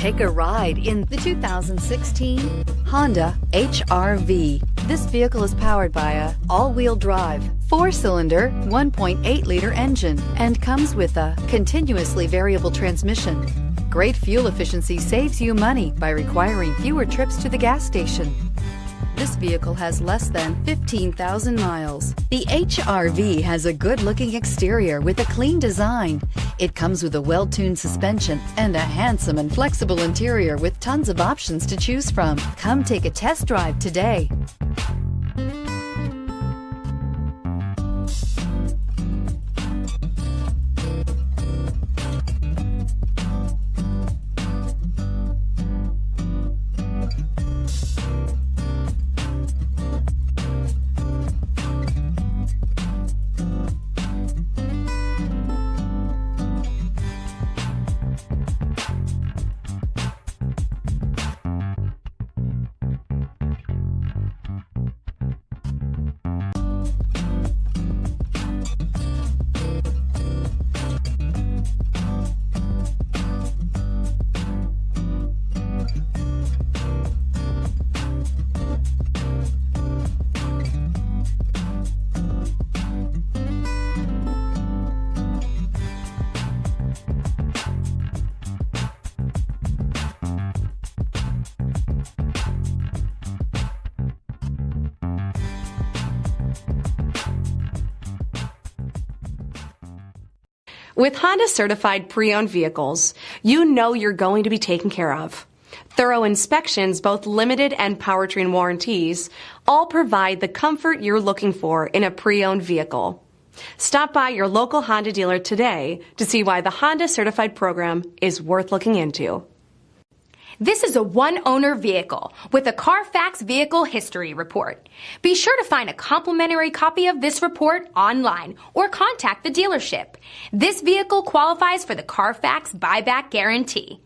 Take a ride in the 2016 Honda HR-V. This vehicle is powered by a all-wheel drive, 4-cylinder, 1.8-liter engine and comes with a continuously variable transmission. Great fuel efficiency saves you money by requiring fewer trips to the gas station. This vehicle has less than 15,000 miles. The HR-V has a good-looking exterior with a clean design. It comes with a well-tuned suspension and a handsome and flexible interior with tons of options to choose from. Come take a test drive today. With Honda certified pre-owned vehicles, you know you're going to be taken care of. Thorough inspections, both limited and powertrain warranties, all provide the comfort you're looking for in a pre-owned vehicle. Stop by your local Honda dealer today to see why the Honda certified program is worth looking into. This is a one-owner vehicle with a CARFAX Vehicle History Report. Be sure to find a complimentary copy of this report online or contact the dealership. This vehicle qualifies for the CARFAX Buyback Guarantee.